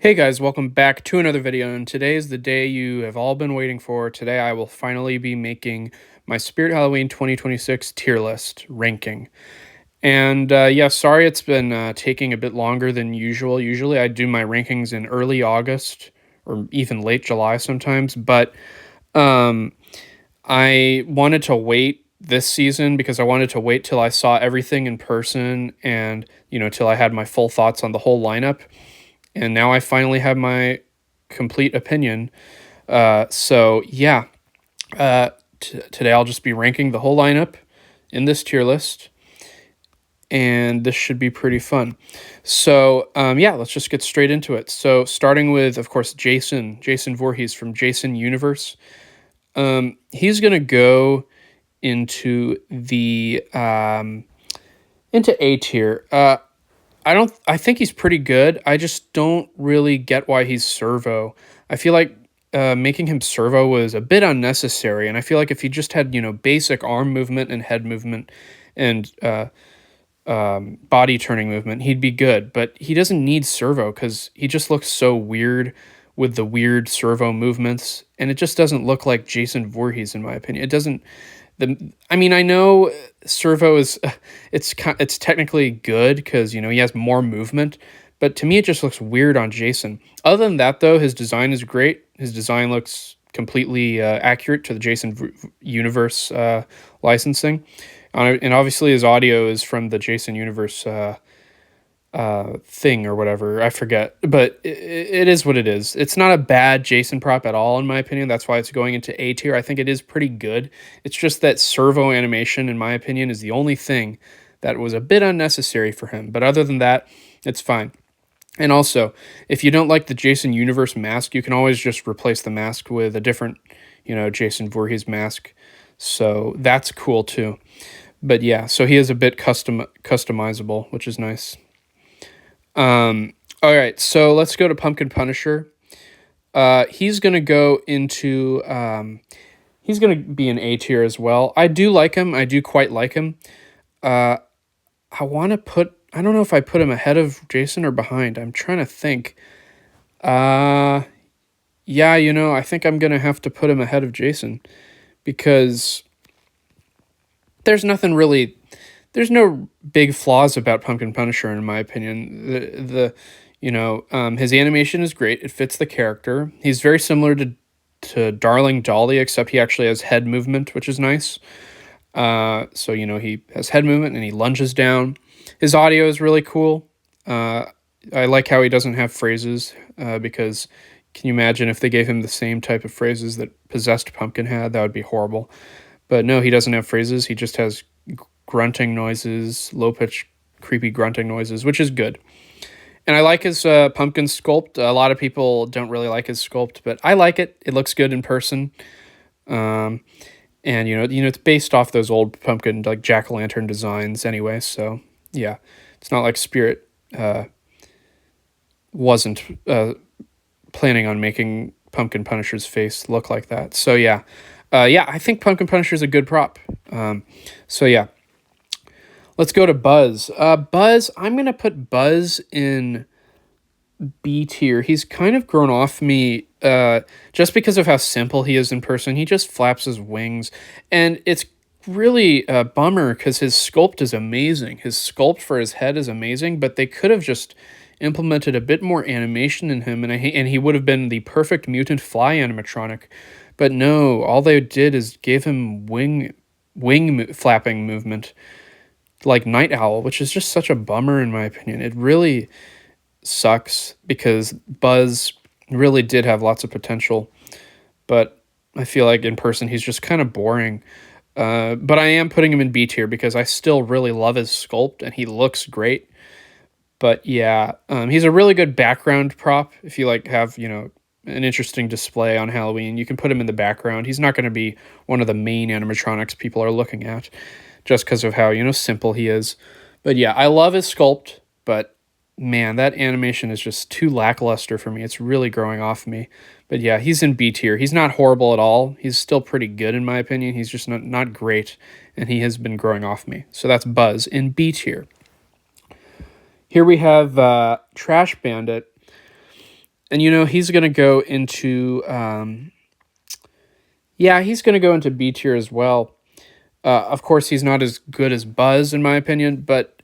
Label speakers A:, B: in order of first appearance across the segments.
A: Hey guys, welcome back to another video, and today is the day you have all been waiting for. Today I will finally be making my Spirit Halloween 2026 tier list ranking. And yeah, sorry it's been taking a bit longer than usual. Usually I do my rankings in early August or even late July sometimes, but I wanted to wait this season because I wanted to wait till I saw everything in person and, till I had my full thoughts on the whole lineup. And now I finally have my complete opinion. So yeah, today I'll just be ranking the whole lineup in this tier list, and this should be pretty fun. So yeah, let's just get straight into it. So starting with, of course, Jason Voorhees from Jason Universe. He's gonna go into the into A tier. I think he's pretty good. I just don't really get why he's servo. I feel like making him servo was a bit unnecessary, and I feel like if he just had, basic arm movement and head movement and body turning movement, he'd be good. But he doesn't need servo because he just looks so weird with the weird servo movements, and it just doesn't look like Jason Voorhees, in my opinion. It doesn't. I know servo is it's technically good because he has more movement, but to me it just looks weird on Jason. Other than that, though, his design is great. His design looks completely accurate to the Jason Universe licensing, and obviously his audio is from the Jason Universe thing or whatever. I forget, but it is what it is. It's not a bad Jason prop at all, in my opinion. That's why it's going into A tier. I think it is pretty good. It's just that servo animation, in my opinion, is the only thing that was a bit unnecessary for him. But other than that, it's fine. And also, if you don't like the Jason Universe mask, you can always just replace the mask with a different, Jason Voorhees mask. So that's cool too. But yeah, so he is a bit customizable, which is nice. All right, so let's go to Pumpkin Punisher. He's gonna go into he's gonna be an A tier as well. I do like him. I do quite like him. I don't know if I put him ahead of Jason or behind. I'm trying to think. Yeah, I think I'm gonna have to put him ahead of Jason because there's no big flaws about Pumpkin Punisher, in my opinion. His animation is great. It fits the character. He's very similar to Darling Dolly, except he actually has head movement, which is nice. So he has head movement and he lunges down. His audio is really cool. I like how he doesn't have phrases, because can you imagine if they gave him the same type of phrases that Possessed Pumpkin had? That would be horrible. But no, he doesn't have phrases. He just has grunting noises, low-pitched, creepy grunting noises, which is good. And I like his pumpkin sculpt. A lot of people don't really like his sculpt, but I like it. It looks good in person. And it's based off those old pumpkin, like jack-o'-lantern designs anyway. So yeah, it's not like Spirit wasn't planning on making Pumpkin Punisher's face look like that. So yeah, I think Pumpkin Punisher is a good prop. So yeah. Let's go to Buzz. Buzz, I'm going to put Buzz in B tier. He's kind of grown off me just because of how simple he is in person. He just flaps his wings, and it's really a bummer because his sculpt is amazing. His sculpt for his head is amazing, but they could have just implemented a bit more animation in him, and he would have been the perfect mutant fly animatronic. But no, all they did is gave him wing flapping movement, like Night Owl, which is just such a bummer in my opinion. It really sucks because Buzz really did have lots of potential, but I feel like in person he's just kind of boring. But I am putting him in B tier because I still really love his sculpt and he looks great. But yeah, he's a really good background prop. If you have an interesting display on Halloween, you can put him in the background. He's not going to be one of the main animatronics people are looking at, just because of how, simple he is. But yeah, I love his sculpt, but man, that animation is just too lackluster for me. It's really growing off me. But yeah, he's in B tier. He's not horrible at all. He's still pretty good in my opinion. He's just not great, and he has been growing off me. So that's Buzz in B tier. Here we have Trash Bandit. And, he's going to go into, he's going to go into B tier as well. Of course, he's not as good as Buzz, in my opinion, but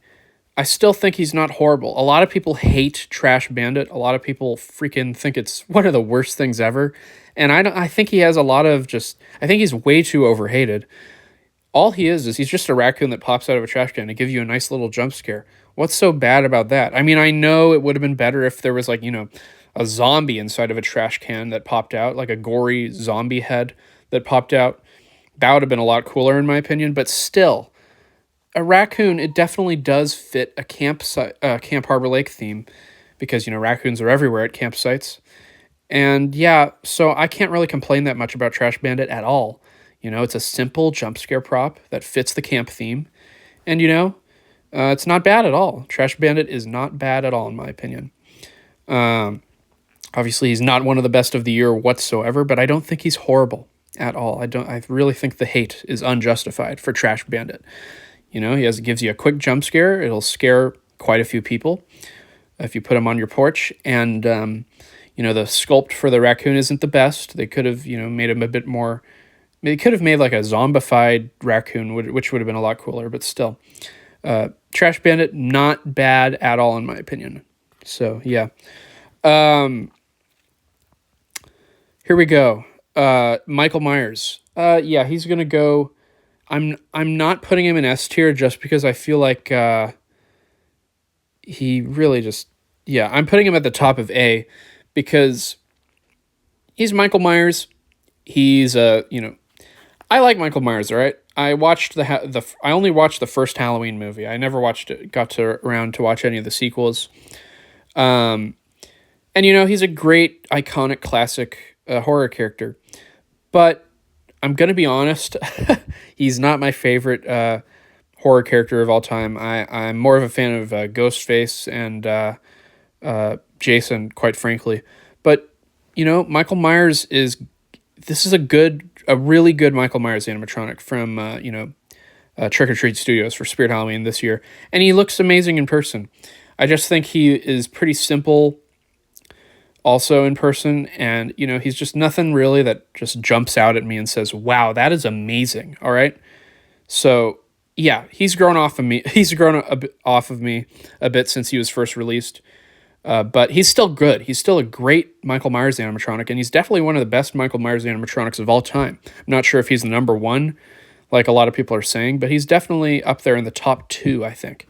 A: I still think he's not horrible. A lot of people hate Trash Bandit. A lot of people freaking think it's one of the worst things ever. And I think he has a lot of I think he's way too overhated. All he is he's just a raccoon that pops out of a trash can to give you a nice little jump scare. What's so bad about that? I mean, I know it would have been better if there was a zombie inside of a trash can that popped out, like a gory zombie head that popped out. That would have been a lot cooler in my opinion, but still, a raccoon, it definitely does fit a Camp Harbor Lake theme because, raccoons are everywhere at campsites. And yeah, so I can't really complain that much about Trash Bandit at all. It's a simple jump scare prop that fits the camp theme. And, it's not bad at all. Trash Bandit is not bad at all, in my opinion. Obviously, he's not one of the best of the year whatsoever, but I don't think he's horrible at all. I really think the hate is unjustified for Trash Bandit. Gives you a quick jump scare. It'll scare quite a few people if you put him on your porch. And, the sculpt for the raccoon isn't the best. They could have, made him a bit more... They could have made like a zombified raccoon, which would have been a lot cooler, but still. Trash Bandit, not bad at all, in my opinion. So, yeah. Here we go. Michael Myers. He's going to go... I'm not putting him in S tier just because I feel like he really just... Yeah, I'm putting him at the top of A because he's Michael Myers. He's, I like Michael Myers, all right? I watched I only watched the first Halloween movie. I never got around to watch any of the sequels. And he's a great, iconic, classic horror character. But I'm going to be honest, he's not my favorite horror character of all time. I'm more of a fan of Ghostface and Jason, quite frankly. But, Michael Myers this is a really good Michael Myers animatronic from, Trick or Treat Studios for Spirit Halloween this year. And he looks amazing in person. I just think he is pretty simple also in person. And, he's just nothing really that just jumps out at me and says, wow, that is amazing. All right. So yeah, he's grown off of me. He's grown off of me a bit since he was first released. But he's still good. He's still a great Michael Myers animatronic, and he's definitely one of the best Michael Myers animatronics of all time. I'm not sure if he's the number one, like a lot of people are saying, but he's definitely up there in the top 2, I think.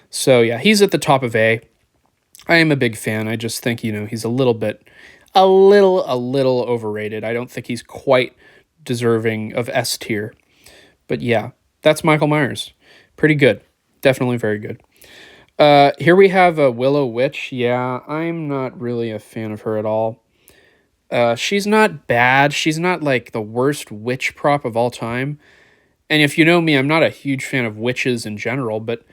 A: So yeah, he's at the top of A. I am a big fan. I just think, he's a little overrated. I don't think he's quite deserving of S tier. But yeah, that's Michael Myers. Pretty good. Definitely very good. Here we have a Willow Witch. Yeah, I'm not really a fan of her at all. She's not bad. She's not like the worst witch prop of all time. And if you know me, I'm not a huge fan of witches in general, but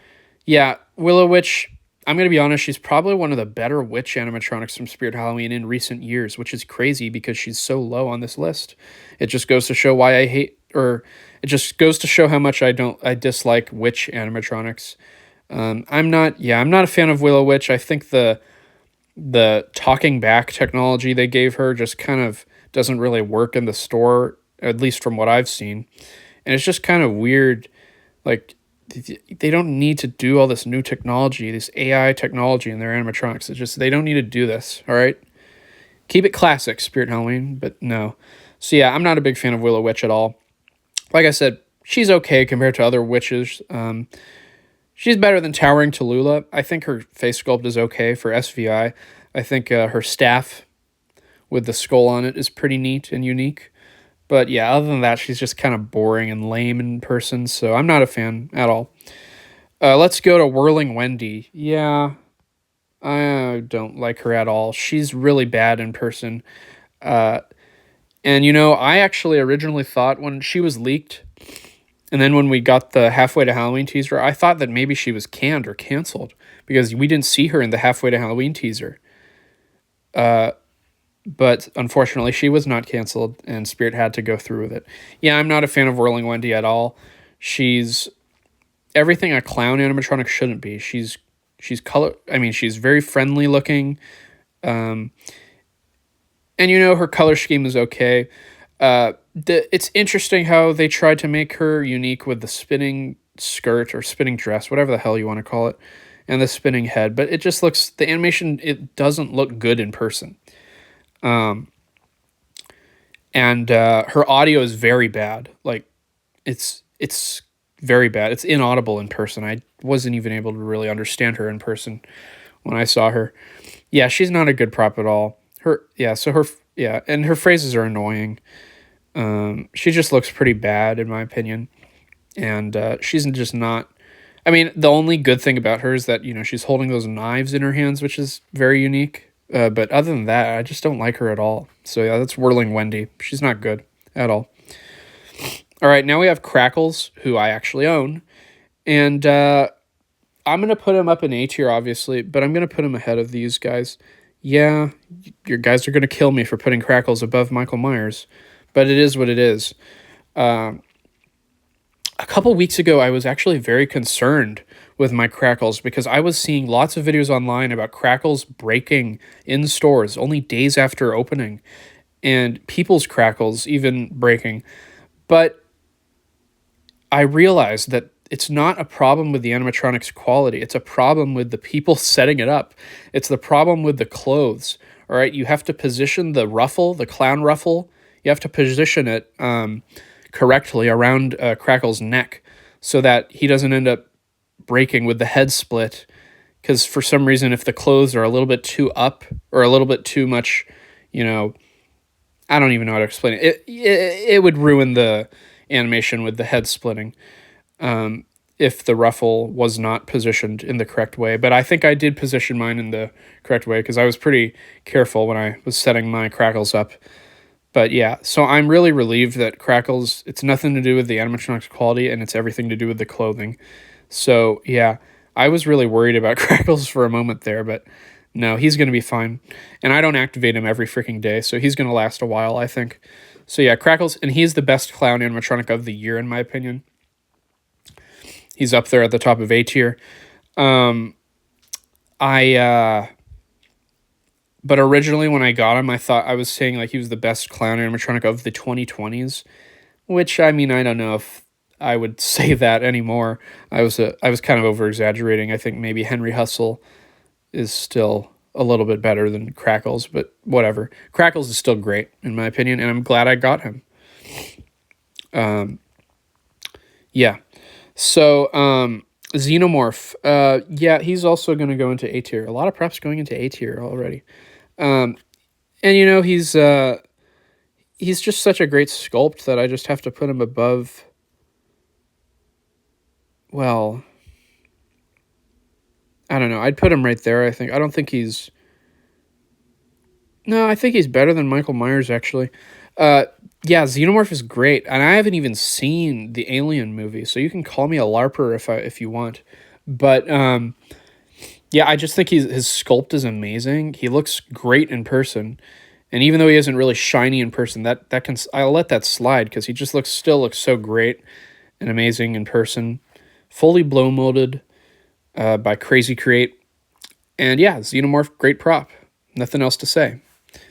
A: yeah, Willow Witch, I'm going to be honest, she's probably one of the better witch animatronics from Spirit Halloween in recent years, which is crazy because she's so low on this list. It just goes to show why it just goes to show how much I dislike witch animatronics. I'm not a fan of Willow Witch. I think the talking back technology they gave her just kind of doesn't really work in the store, at least from what I've seen. And it's just kind of weird. Like, they don't need to do all this new technology, this AI technology in their animatronics. It's just, they don't need to do this, all right? Keep it classic, Spirit Halloween, but no. So yeah, I'm not a big fan of Willow Witch at all. Like I said, she's okay compared to other witches. She's better than Towering Tallulah. I think her face sculpt is okay for SVI. I think her staff with the skull on it is pretty neat and unique. But yeah, other than that, she's just kind of boring and lame in person, so I'm not a fan at all. Let's go to Whirling Wendy. Yeah, I don't like her at all. She's really bad in person. And, I actually originally thought when she was leaked, and then when we got the Halfway to Halloween teaser, I thought that maybe she was canned or canceled because we didn't see her in the Halfway to Halloween teaser. But unfortunately, she was not canceled, and Spirit had to go through with it. Yeah, I'm not a fan of Whirling Wendy at all. She's everything a clown animatronic shouldn't be. She's very friendly looking, And her color scheme is okay. It's interesting how they tried to make her unique with the spinning skirt or spinning dress, whatever the hell you want to call it, and the spinning head. But it just looks, the animation, it doesn't look good in person. And her audio is very bad. Like, it's very bad. It's inaudible in person. I wasn't even able to really understand her in person when I saw her. Yeah, she's not a good prop at all. And her phrases are annoying. She just looks pretty bad in my opinion. And she's just not, I mean, the only good thing about her is that, she's holding those knives in her hands, which is very unique. But other than that, I just don't like her at all. So yeah, that's Whirling Wendy. She's not good at all. All right, now we have Crackles, who I actually own. And I'm going to put him up in A tier, obviously, but I'm going to put him ahead of these guys. Yeah, your guys are going to kill me for putting Crackles above Michael Myers, but it is what it is. A couple weeks ago, I was actually very concerned with my Crackles because I was seeing lots of videos online about Crackles breaking in stores only days after opening, and people's Crackles even breaking. But I realized that it's not a problem with the animatronics quality. It's a problem with the people setting it up. It's the problem with the clothes. All right, you have to position the ruffle, the clown ruffle. You have to position it correctly around Crackle's neck so that he doesn't end up breaking with the head split. Because for some reason, if the clothes are a little bit too up or a little bit too much, I don't even know how to explain it. It would ruin the animation with the head splitting if the ruffle was not positioned in the correct way. But I think I did position mine in the correct way because I was pretty careful when I was setting my Crackles up. But yeah, so I'm really relieved that Crackles, it's nothing to do with the animatronics quality and it's everything to do with the clothing. So yeah, I was really worried about Crackles for a moment there, but no, he's going to be fine. And I don't activate him every freaking day, so he's going to last a while, I think. So yeah, Crackles, and he's the best clown animatronic of the year, in my opinion. He's up there at the top of A tier. But originally when I got him, I thought I was saying like he was the best clown animatronic of the 2020s, which, I mean, I don't know if I would say that anymore. I was kind of over-exaggerating. I think maybe Henry Hustle is still a little bit better than Crackles, but whatever. Crackles is still great, in my opinion, and I'm glad I got him. Yeah. So, Xenomorph. Yeah, he's also going to go into A tier. A lot of props going into A tier already. And he's just such a great sculpt that I just have to put him above. Well, I don't know. I'd put him right there, I think. I think he's better than Michael Myers, actually. Yeah, Xenomorph is great, and I haven't even seen the Alien movie, so you can call me a LARPer if you want. But yeah, I just think his sculpt is amazing. He looks great in person, and even though he isn't really shiny in person, I'll let that slide because he just still looks so great and amazing in person. Fully blow molded by Crazy Create, and yeah, Xenomorph, great prop. Nothing else to say.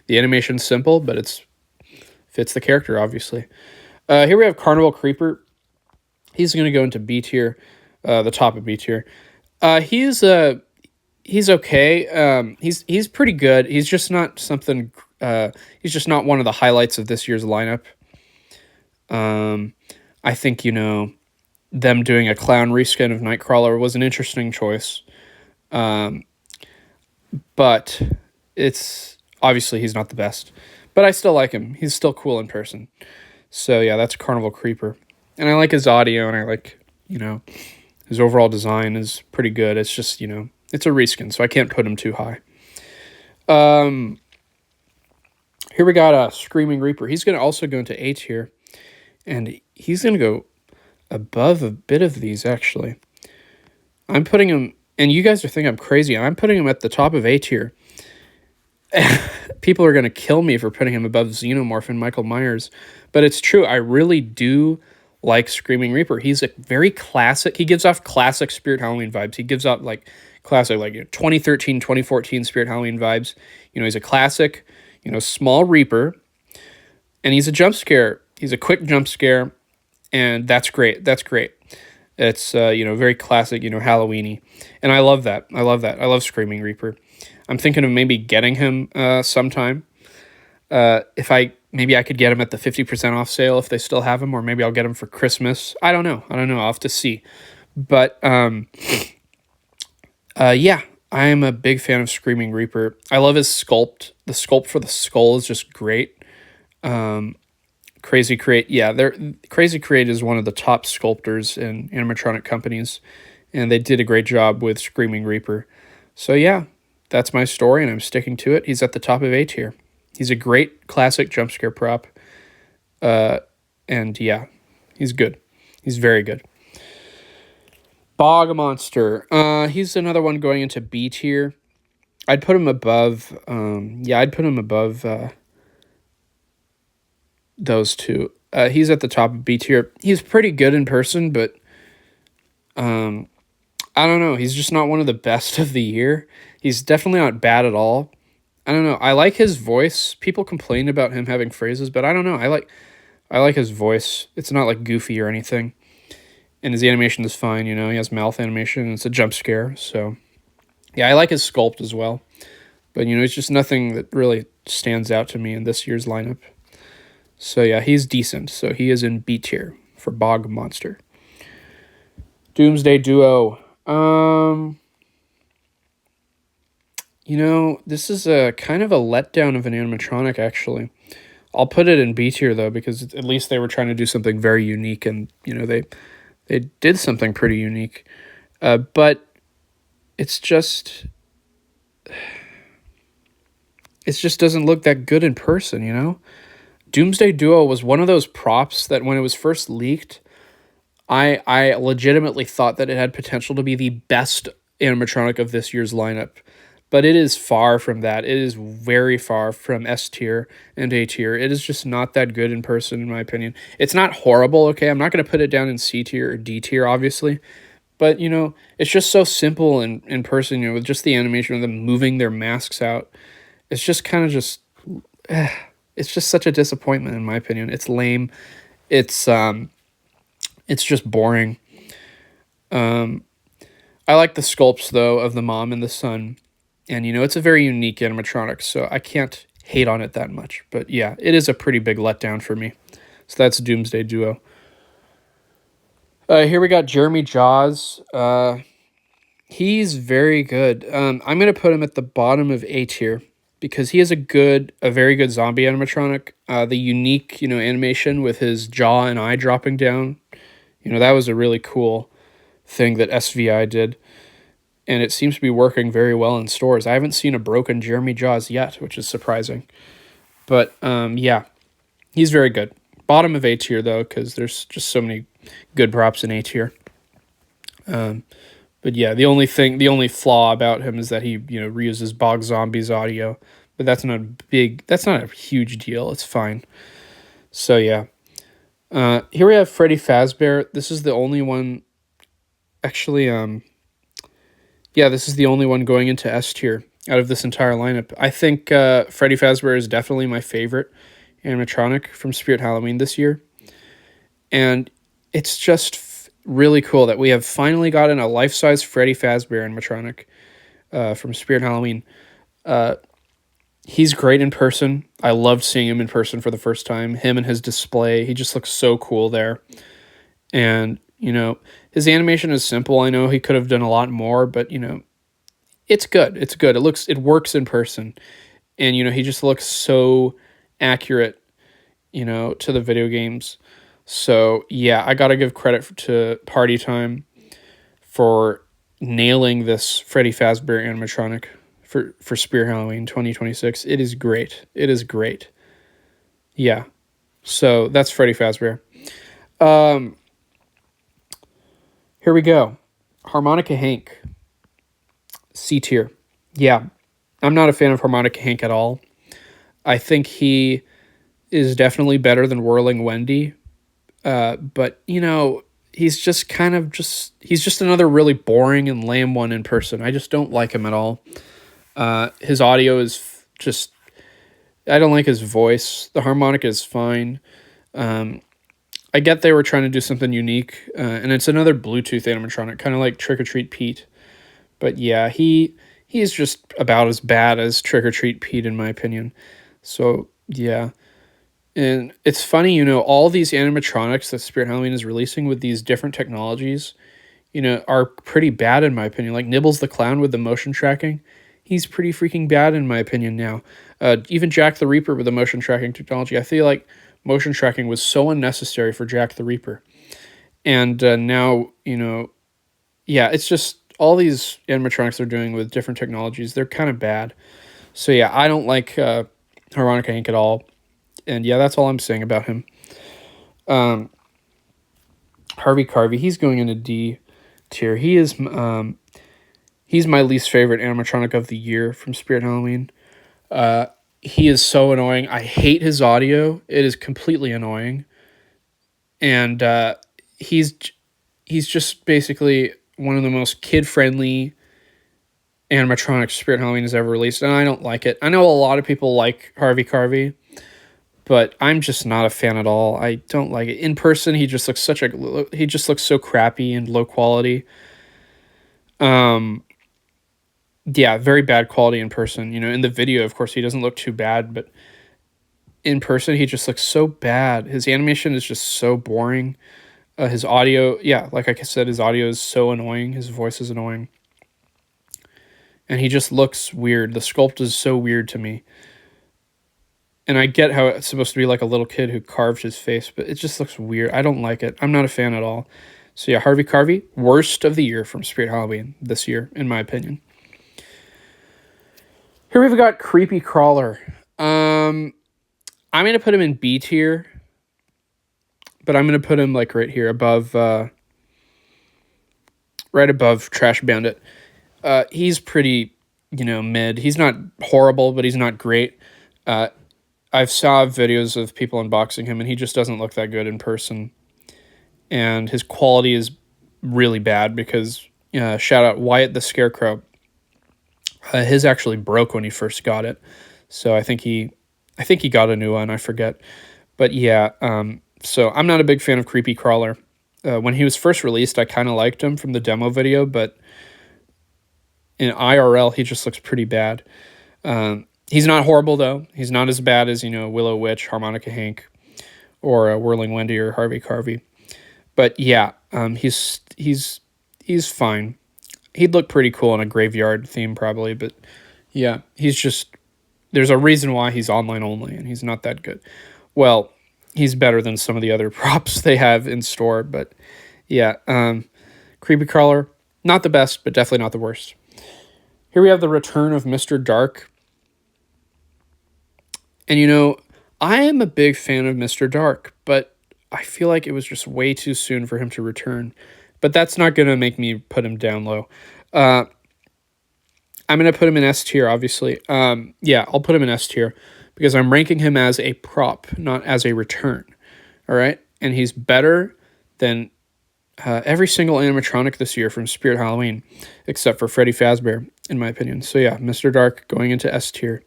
A: The animation's simple, but it fits the character, obviously. Here we have Carnival Creeper. He's going to go into B tier, the top of B tier. He's okay. He's pretty good. He's just not something. He's just not one of the highlights of this year's lineup. I think them doing a clown reskin of Nightcrawler was an interesting choice. But it's obviously he's not the best. But I still like him. He's still cool in person. So yeah, that's Carnival Creeper. And I like his audio, and I like, his overall design is pretty good. It's just, it's a reskin, so I can't put him too high. Here we got a Screaming Reaper. He's going to also go into A tier. And he's going to go above a bit of these, actually. I'm putting him, and you guys are thinking I'm crazy. I'm putting him at the top of A tier. People are going to kill me for putting him above Xenomorph and Michael Myers. But it's true. I really do like Screaming Reaper. He's a very classic. He gives off classic Spirit Halloween vibes. He gives off classic 2013, 2014 Spirit Halloween vibes. He's a classic. small Reaper, and he's a jump scare. He's a quick jump scare, and that's great. That's great. It's very classic, Halloween-y, and I love that. I love that. I love Screaming Reaper. I'm thinking of maybe getting him sometime. If maybe I could get him at the 50% off sale if they still have him, or maybe I'll get him for Christmas. I don't know. I'll have to see. But yeah, I am a big fan of Screaming Reaper. I love his sculpt. The sculpt for the skull is just great. Crazy Create, Crazy Create is one of the top sculptors in animatronic companies, and they did a great job with Screaming Reaper. So yeah, that's my story, and I'm sticking to it. He's at the top of A tier. He's a great classic jump scare prop, and yeah, he's good. He's very good. Bog Monster. He's another one going into B tier. I'd put him above. I'd put him above those two. He's at the top of B tier. He's pretty good in person, but I don't know. He's just not one of the best of the year. He's definitely not bad at all. I don't know. I like his voice. People complain about him having phrases, but I don't know. I like his voice. It's not like goofy or anything. And his animation is fine, He has mouth animation, and it's a jump scare. So, yeah, I like his sculpt as well. But, it's just nothing that really stands out to me in this year's lineup. So, yeah, he's decent. So, he is in B tier for Bog Monster. Doomsday Duo. This is a kind of a letdown of an animatronic, actually. I'll put it in B tier, though, because at least they were trying to do something very unique, and, they did something pretty unique. But it just doesn't look that good in person, Doomsday Duo was one of those props that when it was first leaked, I legitimately thought that it had potential to be the best animatronic of this year's lineup. But it is far from that. It is very far from S tier and A tier. It is just not that good in person, in my opinion. It's not horrible, okay? I'm not going to put it down in C tier or D tier, obviously. But, it's just so simple in person, with just the animation of them moving their masks out. It's just kind of just... it's just such a disappointment, in my opinion. It's lame. It's just boring. I like the sculpts, though, of the mom and the son. And, it's a very unique animatronic, so I can't hate on it that much. But, yeah, it is a pretty big letdown for me. So that's Doomsday Duo. Here we got Jeremy Jaws. He's very good. I'm going to put him at the bottom of A tier because he is a very good zombie animatronic. The unique, animation with his jaw and eye dropping down, that was a really cool thing that SVI did. And it seems to be working very well in stores. I haven't seen a broken Jeremy Jaws yet, which is surprising. But, yeah, he's very good. Bottom of A tier, though, because there's just so many good props in A tier. But, yeah, the only flaw about him is that he, reuses Bog Zombies audio. But that's not a huge deal. It's fine. So, yeah. Here we have Freddy Fazbear. This is the only one, actually, this is the only one going into S tier out of this entire lineup. I think Freddy Fazbear is definitely my favorite animatronic from Spirit Halloween this year. And it's just really cool that we have finally gotten a life-size Freddy Fazbear animatronic from Spirit Halloween. He's great in person. I loved seeing him in person for the first time. Him and his display. He just looks so cool there. And, his animation is simple. I know he could have done a lot more, but, it's good. It's good. It works in person. And, he just looks so accurate, to the video games. So, yeah, I got to give credit to Party Time for nailing this Freddy Fazbear animatronic for Spirit Halloween 2026. It is great. It is great. Yeah. So, that's Freddy Fazbear. Here we go. Harmonica Hank. C tier. Yeah. I'm not a fan of Harmonica Hank at all. I think he is definitely better than Whirling Wendy. But, he's just he's just another really boring and lame one in person. I just don't like him at all. His audio is just I don't like his voice. The harmonica is fine. I get they were trying to do something unique, and it's another Bluetooth animatronic, kind of like Trick or Treat Pete. But yeah, he's just about as bad as Trick or Treat Pete in my opinion. So yeah, and it's funny, all these animatronics that Spirit Halloween is releasing with these different technologies, are pretty bad in my opinion. Like Nibbles the Clown with the motion tracking, he's pretty freaking bad in my opinion now. Even Jack the Reaper with the motion tracking technology, I feel like motion tracking was so unnecessary for Jack the Reaper. And now, yeah, it's just all these animatronics they're doing with different technologies, they're kind of bad. So yeah, I don't like Harmonica Hank at all. And yeah, that's all I'm saying about him. Harvey Carvey, he's going into D tier. He's my least favorite animatronic of the year from Spirit Halloween. He is so annoying. I hate his audio. It is completely annoying. And he's just basically one of the most kid-friendly animatronics Spirit Halloween has ever released, and I don't like it. I know a lot of people like Harvey Carvey, but I'm just not a fan at all. I don't like it. In person, he just looks so crappy and low quality. Yeah, very bad quality in person. In the video, of course, he doesn't look too bad, but in person, he just looks so bad. His animation is just so boring. His audio, yeah, like I said, his audio is so annoying. His voice is annoying. And he just looks weird. The sculpt is so weird to me. And I get how it's supposed to be like a little kid who carved his face, but it just looks weird. I don't like it. I'm not a fan at all. So yeah, Harvey Carvey, worst of the year from Spirit Halloween this year, in my opinion. Here we've got Creepy Crawler. I'm going to put him in B tier, but I'm going to put him like right here above, right above Trash Bandit. He's pretty, mid. He's not horrible, but he's not great. I've saw videos of people unboxing him, and he just doesn't look that good in person. And his quality is really bad because, shout out Wyatt the Scarecrow. His actually broke when he first got it. So I think he got a new one. I forget. But yeah, so I'm not a big fan of Creepy Crawler. When he was first released, I kind of liked him from the demo video, but in IRL, he just looks pretty bad. He's not horrible, though. He's not as bad as, Willow Witch, Harmonica Hank, or Whirling Wendy or Harvey Carvey. But yeah, he's fine. He'd look pretty cool in a graveyard theme, probably. But yeah, there's a reason why he's online only, and he's not that good. Well, he's better than some of the other props they have in store. But yeah, Creepy Crawler, not the best, but definitely not the worst. Here we have the return of Mr. Dark. And I am a big fan of Mr. Dark, but I feel like it was just way too soon for him to return. But that's not going to make me put him down low. I'm going to put him in S tier, obviously. Yeah, I'll put him in S tier because I'm ranking him as a prop, not as a return. All right? And he's better than every single animatronic this year from Spirit Halloween, except for Freddy Fazbear, in my opinion. So yeah, Mr. Dark going into S tier.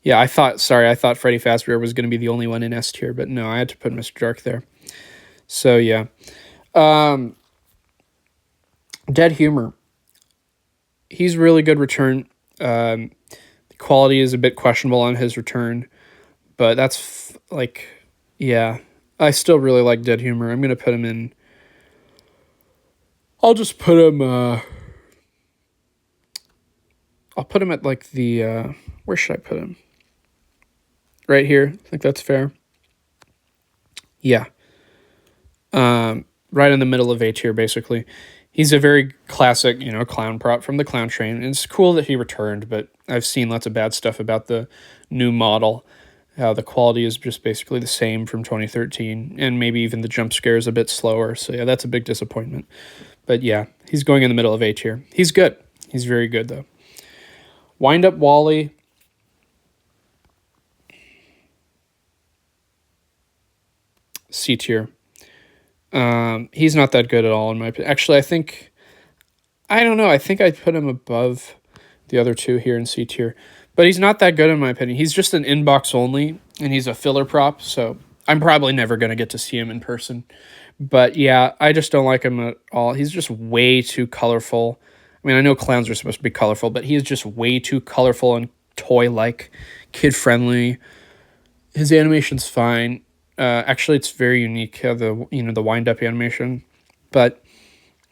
A: Yeah, I thought Freddy Fazbear was going to be the only one in S tier, but no, I had to put Mr. Dark there. So yeah. Dead Humor. He's really good return. The quality is a bit questionable on his return, but that's yeah. I still really like Dead Humor. I'm going to put him in. I'll just put him, I'll put him at like the, where should I put him? Right here. I think that's fair. Yeah. Right in the middle of A tier, basically. He's a very classic, clown prop from the clown train. And it's cool that he returned, but I've seen lots of bad stuff about the new model. How the quality is just basically the same from 2013. And maybe even the jump scare is a bit slower. So yeah, that's a big disappointment. But yeah, he's going in the middle of A tier. He's good. He's very good, though. Windup Wall-E. C tier. He's not that good at all in my opinion. Actually, I don't know. I think I'd put him above the other two here in C tier. But he's not that good in my opinion. He's just an inbox only, and he's a filler prop, so I'm probably never going to get to see him in person. But yeah, I just don't like him at all. He's just way too colorful. I mean, I know clowns are supposed to be colorful, but he is just way too colorful and toy-like, kid-friendly. His animation's fine. Actually, it's very unique, the wind-up animation. But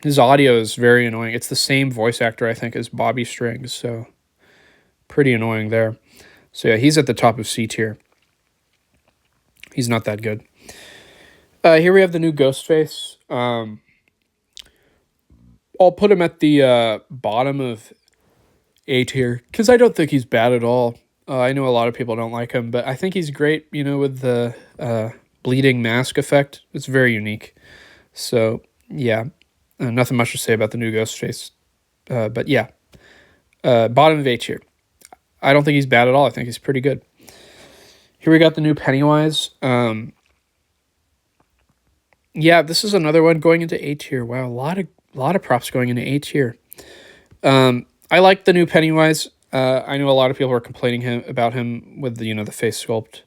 A: his audio is very annoying. It's the same voice actor, I think, as Bobby Strings, so pretty annoying there. So yeah, he's at the top of C tier. He's not that good. Here we have the new Ghostface. I'll put him at the bottom of A tier because I don't think he's bad at all. I know a lot of people don't like him, but I think he's great, with the bleeding mask effect. It's very unique. So, yeah, nothing much to say about the new Ghostface. But yeah, bottom of A tier. I don't think he's bad at all. I think he's pretty good. Here we got the new Pennywise. Yeah, this is another one going into A tier. Wow, a lot of props going into A tier. I like the new Pennywise. I know a lot of people are complaining about him with the face sculpt.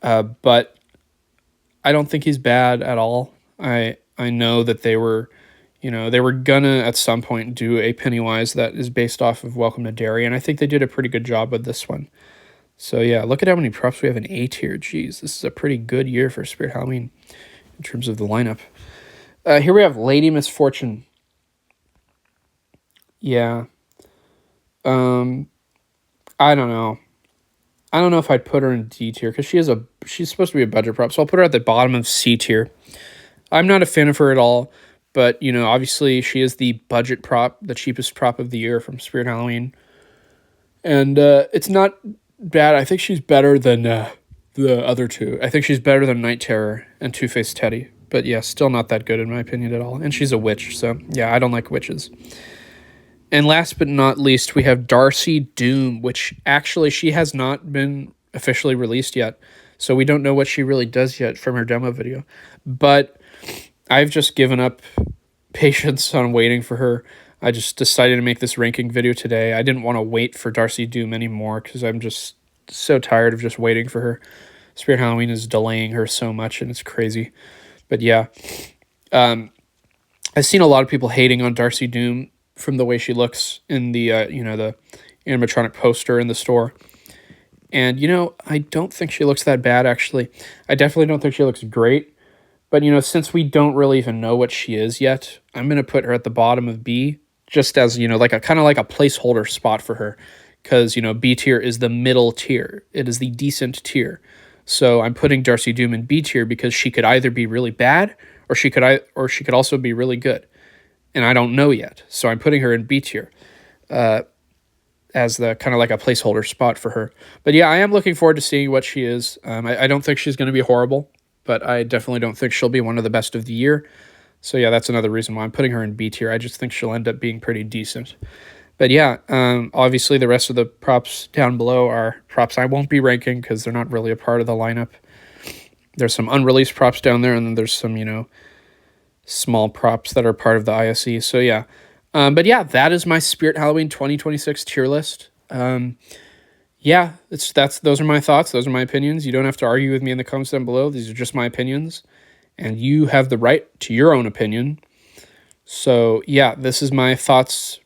A: But I don't think he's bad at all. I know that they were gonna at some point do a Pennywise that is based off of Welcome to Derry, and I think they did a pretty good job with this one. So yeah, look at how many props we have in A tier. Jeez, this is a pretty good year for Spirit Halloween in terms of the lineup. Here we have Lady Misfortune. Yeah. I don't know. I don't know if I'd put her in D tier because she's supposed to be a budget prop, so I'll put her at the bottom of C tier. I'm not a fan of her at all, but obviously she is the budget prop, the cheapest prop of the year from Spirit Halloween, and it's not bad. I think she's better than the other two. I think she's better than Night Terror and Two-Faced Teddy, but yeah, still not that good in my opinion at all. And she's a witch, so yeah, I don't like witches. And last but not least, we have Darcy Doom, which actually she has not been officially released yet. So we don't know what she really does yet from her demo video. But I've just given up patience on waiting for her. I just decided to make this ranking video today. I didn't want to wait for Darcy Doom anymore because I'm just so tired of just waiting for her. Spirit Halloween is delaying her so much and it's crazy. But yeah, I've seen a lot of people hating on Darcy Doom from the way she looks in the the animatronic poster in the store. And I don't think she looks that bad actually. I definitely don't think she looks great. But since we don't really even know what she is yet, I'm going to put her at the bottom of B just as, like a kind of like a placeholder spot for her, cuz B tier is the middle tier. It is the decent tier. So I'm putting Darcy Doom in B tier because she could either be really bad or she could also be really good. And I don't know yet. So I'm putting her in B tier as the kind of like a placeholder spot for her. But yeah, I am looking forward to seeing what she is. I don't think she's going to be horrible, but I definitely don't think she'll be one of the best of the year. So yeah, that's another reason why I'm putting her in B tier. I just think she'll end up being pretty decent. But yeah, obviously the rest of the props down below are props I won't be ranking because they're not really a part of the lineup. There's some unreleased props down there, and then there's some, small props that are part of the ISE. So yeah. But yeah, that is my Spirit Halloween 2026 tier list. Yeah, those are my thoughts. Those are my opinions. You don't have to argue with me in the comments down below. These are just my opinions. And you have the right to your own opinion. So yeah, this is my thoughts.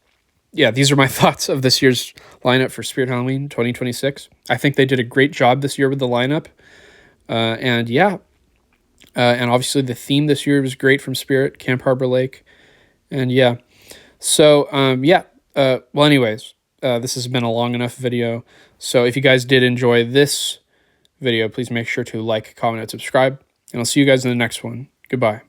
A: Yeah, these are my thoughts of this year's lineup for Spirit Halloween 2026. I think they did a great job this year with the lineup. And yeah. And obviously the theme this year was great from Spirit, Camp Harbor Lake. And yeah. So, yeah. Well, anyways, this has been a long enough video. So if you guys did enjoy this video, please make sure to like, comment, and subscribe. And I'll see you guys in the next one. Goodbye.